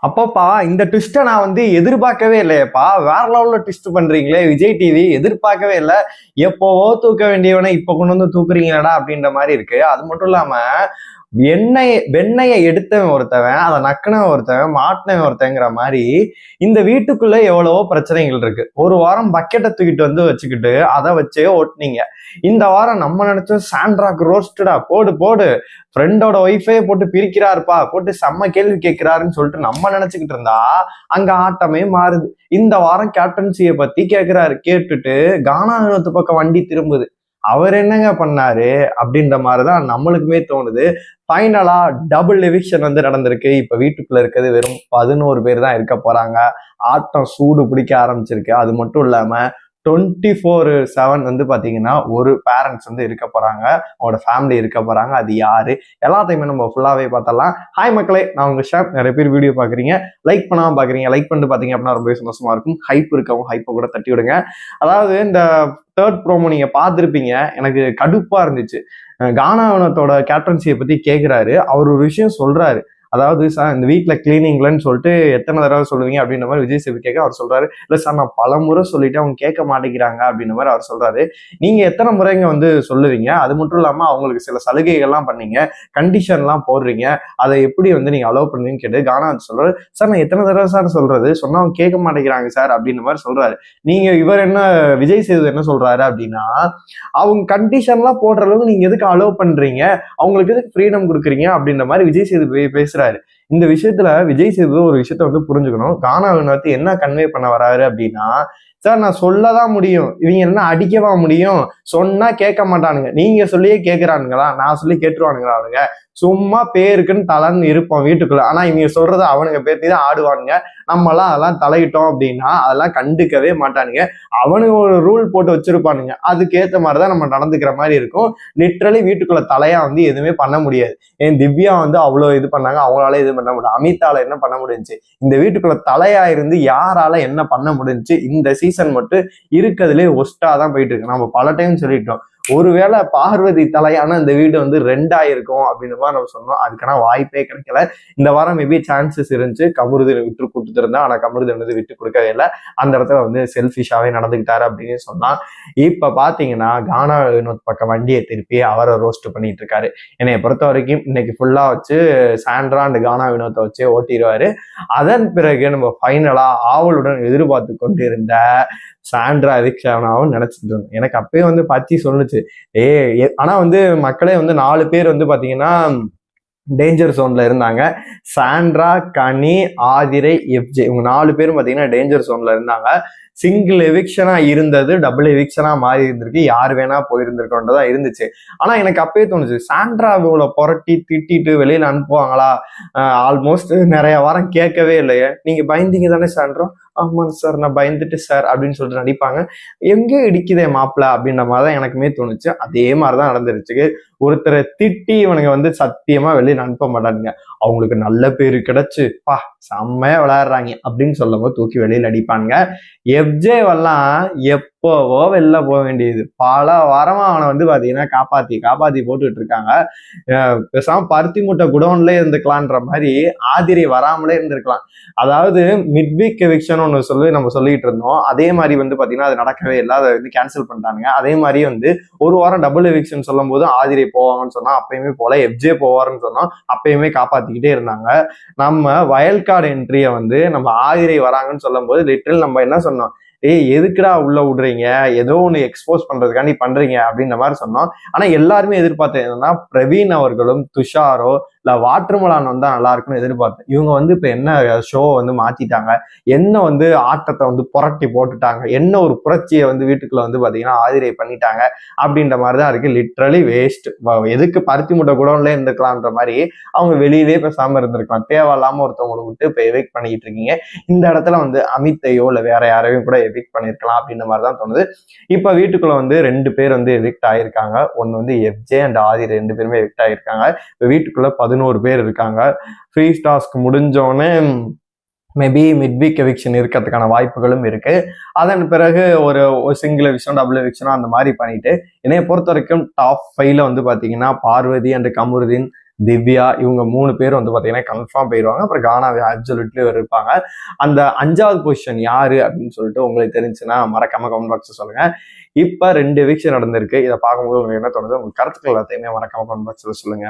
அப்பப்பா இந்த ட்விஸ்ட்டை நான் எதிர்பார்க்கவே இல்லையப்பா. வேற லெவல்ல ட்விஸ்ட் பண்றீங்களே விஜய் டிவி. எதிர்பார்க்கவே இல்லை. எப்போவோ தூக்க வேண்டியவனை இப்ப கொண்டு வந்து தூக்குறீங்களடா அப்படின்ற மாதிரி இருக்கு. அது மட்டும் இல்லாம வெண்ணையை எடுத்தவன் ஒருத்தவன், அதை நக்கினவன் ஒருத்தவன், மாட்டினவன் ஒருத்தங்கிற மாதிரி இந்த வீட்டுக்குள்ள எவ்வளவோ பிரச்சனைகள் இருக்கு. ஒரு வாரம் பக்கெட்டை தூக்கிட்டு வச்சுக்கிட்டு அதை வச்சே ஓட்டுனீங்க. இந்த வாரம் நம்ம நினைச்சோம் சாண்ட்ராக்கு ரோஸ்டடா போடு போடு, ஃப்ரெண்டோட ஒய்ஃபே போட்டு பிரிக்கிறாருப்பா, போட்டு செம்ம கேள்வி கேட்கிறாருன்னு சொல்லிட்டு நம்ம நினைச்சுக்கிட்டு இருந்தா அங்க ஆட்டமே மாறுது. இந்த வாரம் கேப்டன்சியை பத்தி கேட்கிறாரு. கேட்டுட்டு கானா வினோத் பக்கம் வண்டி திரும்புது. அவர் என்னங்க பண்ணாரு அப்படின்ற மாதிரிதான் நம்மளுக்குமே தோணுது. ஃபைனலா டபுள் எவிக்ஷன் நடந்திருக்கு. இப்ப வீட்டுக்குள்ள இருக்கிறது வெறும் 11 பேர் தான் இருக்க போறாங்க. ஆட்டம் சூடு பிடிக்க ஆரம்பிச்சிருக்கு. அது மட்டும் இல்லாம 24/7 பாத்தீங்கன்னா ஒரு பேரண்ட்ஸ் இருக்க போறாங்க, அவங்களோட ஃபேமிலி இருக்க போறாங்க. அது யாரு எல்லாத்தையுமே நம்ம ஃபுல்லாவே பார்த்தலாம். ஹாய் மக்களே, நான் உங்க ஷாப். நிறைய பேர் வீடியோ பாக்குறீங்க, லைக் பண்ணாம பாக்குறீங்க. லைக் பண்ணிட்டு பாத்தீங்க அப்படின்னா ரொம்ப சந்தோஷமா இருக்கும். ஹைப் இருக்கவும் ஹைப்பை கூட தட்டி விடுங்க. அதாவது இந்த தேர்ட் ப்ரோமோ நீங்க பார்த்துருப்பீங்க. எனக்கு கடுப்பா இருந்துச்சு. கானா வினோத்தோட கேப்டன்சியை பத்தி கேட்கிறாரு. அவர் ஒரு விஷயம் சொல்றாரு. அதாவது சார், இந்த வீக்ல கிளீனிங்லன்னு சொல்லிட்டு எத்தனை தடவை சொல்லுவீங்க அப்படின்ற மாதிரி விஜய் சேது கேட்க அவர் சொல்றாரு, இல்ல சார் நான் பல முறை சொல்லிட்டு அவங்க கேட்க மாட்டேங்கிறாங்க அப்படின்ற மாதிரி அவர் சொல்றாரு. நீங்க எத்தனை முறைங்க சொல்லுவீங்க? அது மட்டும் இல்லாம அவங்களுக்கு சில சலுகைகள்லாம் பண்ணீங்க, கண்டிஷன்லாம் போடுறீங்க, அதை எப்படி நீங்க அலோவ் பண்ணுவீங்கன்னு கேட்டு கானா சொல்றாரு. சார் நான் எத்தனை தடவை சார் சொல்றது, சொன்னா அவங்க கேட்க மாட்டேங்கிறாங்க சார் அப்படின்ற மாதிரி சொல்றாரு. நீங்க இவர் என்ன, விஜய் சேது என்ன சொல்றாரு அப்படின்னா, அவங்க கண்டிஷன்லாம் போடுற அளவுக்கு நீங்க எதுக்கு அலோவ் பண்றீங்க, அவங்களுக்கு எதுக்கு ஃப்ரீடம் கொடுக்குறீங்க அப்படின்ற மாதிரி விஜய் சேது பேசுறாரு. இந்த விஷயத்துல விஜய் சேது ஒரு விஷயத்த புரிஞ்சுக்கணும். கானா வினோத் என்ன கன்வே பண்ண வராரு அப்படின்னா, சார் நான் சொல்லதான் முடியும், இவங்க என்ன அடிக்கவா முடியும், சொன்னா கேட்க மாட்டானுங்க, நீங்க சொல்லியே கேட்கிறானுங்களா, நான் சொல்லி கேட்டுருவானுங்களானுங்க, சும்மா பேருக்குன்னு தலைன்னு இருப்போம் வீட்டுக்குள்ள. ஆனா இவங்க சொல்றது அவனுங்க பேத்தி தான் ஆடுவானுங்க. நம்மளாம் அதெல்லாம் தலையிட்டோம் அப்படின்னா அதெல்லாம் கண்டுக்கவே மாட்டானுங்க. அவனுங்க ஒரு ரூல் போட்டு வச்சிருப்பானுங்க, அதுக்கேற்ற மாதிரிதான் நம்ம நடந்துக்கிற மாதிரி இருக்கும். லிட்ரலி வீட்டுக்குள்ள தலையா எதுவுமே பண்ண முடியாது. ஏன் திவ்யா அவ்வளவு இது பண்ணாங்க, அவங்களால இது பண்ண முடியும். அமிதால என்ன பண்ண முடிஞ்சுச்சு? இந்த வீட்டுக்குள்ள தலையா இருந்து யாரால என்ன பண்ண முடிஞ்சுச்சு? இந்த சீசன் மட்டும் இருக்கிறதுலே ஒஸ்டா தான் போயிட்டு இருக்கு. நம்ம பல டைம் சொல்லிட்டோம், ஒருவேளை பார்வதி தலையான இந்த வீடு 2 இருக்கும் அப்படின்னு மாதிரி நம்ம சொன்னோம். அதுக்கான வாய்ப்பே கிடைக்கல. இந்த வாரம் மேபி சான்சஸ் இருந்துச்சு, கமருதீன் விட்டு கொடுத்துருந்தா. ஆனா கமருதீன் விட்டு கொடுக்கவே இல்லை. அந்த இடத்துல செல்ஃபிஷாவே நடந்துக்கிட்டாரு அப்படின்னு சொன்னா. இப்ப பாத்தீங்கன்னா கானா வினோத் பக்கம் வண்டியை திருப்பி அவரை ரோஸ்ட் பண்ணிட்டு இருக்காரு. என்னைய பொறுத்த வரைக்கும் இன்னைக்கு ஃபுல்லா வச்சு சாண்ட்ரா அண்ட் கானா வினோத்தை வச்சு ஓட்டிடுவாரு. அதன் பிறகு நம்ம ஃபைனலா ஆவலுடன் எதிர்பார்த்து கொண்டிருந்த சாண்ட்ரா எவிக்ஷனாவும் நினைச்சிட்டு இருந்தேன். எனக்கு அப்பயே பத்தி சொல்லுச்சு. ஆனா மக்களே 4 பேர் பாத்தீங்கன்னா டேஞ்சர் ஜோன்ல இருந்தாங்க. சாண்ட்ரா, கனி, ஆதிரை, எஃப்ஜே, இவங்க 4 பேரும் பாத்தீங்கன்னா டேஞ்சர் ஜோன்ல இருந்தாங்க. சிங்கிள் எவிக்ஷனா இருந்தது டபுள் எவிக்ஷனா மாறி இருந்திருக்கு, யார் வேணா போயிருந்திருக்கோன்றதா இருந்துச்சு. ஆனா எனக்கு அப்பயே தோணுச்சு, சாண்ட்ரா இவ்வளவு புரட்டி திட்டிட்டு வெளியில அனுப்புவாங்களா? ஆல்மோஸ்ட் நிறைய வாரம் கேட்கவே இல்லையே, நீங்க பயந்தீங்க தானே சாண்ட்ரா? ஆமாங்க சார், நான் பயந்துட்டு சார் அப்படின்னு சொல்லிட்டு நடிப்பாங்க. எங்கே இடிக்குதே மாப்பிள்ள அப்படின்ற மாதிரிதான் எனக்குமே தோணுச்சு. அதே மாதிரிதான் நடந்துருச்சு. ஒருத்தரை திட்டி இவனுங்க சத்தியமா வெளியில அனுப்ப மாட்டானுங்க. அவங்களுக்கு நல்ல பேரு கிடைச்சு பா செம்மையா விளையாடுறாங்க அப்படின்னு சொல்லும் போது தூக்கி வெளியில அடிப்பானுங்க. எஃப்ஜேவெல்லாம் எப்போவோ வெளில போக வேண்டியது, பல வாரமா அவனை பாத்தீங்கன்னா காப்பாத்தி போட்டுட்டு இருக்காங்க. பேசாம பருத்தி மூட்டை குடோன்ல இருந்துக்கலான்ற மாதிரி ஆதிரை வராமலே இருந்திருக்கலாம். அதாவது மிட் வீக் எவிக்ஷன் ஒன்று நம்ம சொல்லிட்டு இருந்தோம். அதே மாதிரி பாத்தீங்கன்னா அது நடக்கவே இல்லை, அதை கேன்சல் பண்ணிட்டானுங்க. அதே மாதிரி ஒரு வாரம் டபுள் எவிக்ஷன் சொல்லும் போது ஆதிரை போவாங்கன்னு சொன்னா அப்பயுமே போல, எஃப்ஜே போவாருன்னு சொன்னோம் அப்பயுமே காப்பாத்திக்கிட்டே இருந்தாங்க. நம்ம வயல்கார்டு என்ட்ரியை நம்ம ஆதிரை வராங்கன்னு சொல்லும் போது லிட்டரல் நம்ம என்ன சொன்னோம், எதுக்குடா உள்ள விடுறீங்க, ஏதோ ஒண்ணு எக்ஸ்போஸ் பண்றதுக்காண்டி பண்றீங்க அப்படின்ற மாதிரி சொன்னோம். ஆனா எல்லாருமே எதிர்பார்த்தது என்னன்னா, பிரவீன் அவர்களும் துஷாரோ இல்ல வாட்டர்மலான் வந்தா நல்லா இருக்குன்னு எதிர்பார்த்தேன். இவங்க இப்ப என்ன ஷோ மாத்திட்டாங்க, என்ன ஆட்டத்தை புரட்டி போட்டுட்டாங்க, என்ன ஒரு புரட்சியை வீட்டுக்குள்ள பாத்தீங்கன்னா ஆதிரை பண்ணிட்டாங்க அப்படின்ற மாதிரிதான் இருக்கு. Literally waste. எதுக்கு பருத்தி மூட்டை குடோன்ல இருந்துக்கலான்ற மாதிரி அவங்க வெளியிலே பேசாம இருந்திருக்கலாம். தேவையில்லாம ஒருத்தவங்களை விட்டு இப்ப எவிக்ட் பண்ணிட்டு இருக்கீங்க. இந்த இடத்துல அமித்தையோ இல்ல வேற யாரையும் கூட எவிக்ட் பண்ணிருக்கலாம் அப்படின்ற மாதிரிதான் தோணுது. இப்ப வீட்டுக்குள்ள 2 பேர் எவிக்ட் ஆயிருக்காங்க. ஒன்னு எஃப்ஜே அண்ட் ஆதிரை 2 பேருமே எவிக்ட் ஆயிருக்காங்க. இப்ப வீட்டுக்குள்ள 11 பேர் இருக்காங்க. ஃப்ரீ டாஸ்க் முடிஞ்சோடனே மேபி மிட் வீக் எவிக்ஷன் இருக்கிறதுக்கான வாய்ப்புகளும் இருக்கு. அதன் பிறகு ஒரு சிங்கிள் எவிக்ஷன் டபுள் எவிக்ஷனோ அந்த மாதிரி பண்ணிட்டு, என்னைய பொறுத்த வரைக்கும் டாப் 5ல பாத்தீங்கன்னா பார்வதி அண்ட் கமருதீன், திவ்யா, இவங்க 3 பேர் வந்து பாத்தீங்கன்னா கன்ஃபார்ம் போயிடுவாங்க. அப்புறம் கானா அப்சல்யூட்லி இருப்பாங்க. அந்த 5வது பொசிஷன் யாரு அப்படின்னு சொல்லிட்டு உங்களுக்கு தெரிஞ்சுன்னா மறக்காம கமெண்ட் பாக்ஸ் சொல்லுங்க. இப்ப 2 எவிக்ஷன் நடந்திருக்கு. இதை பார்க்கும்போது உங்களுக்கு என்ன தோணுது? உங்க கருத்துக்கள் எல்லாத்தையுமே மறக்காம கமெண்ட் பாக்ஸ்ல சொல்லுங்க.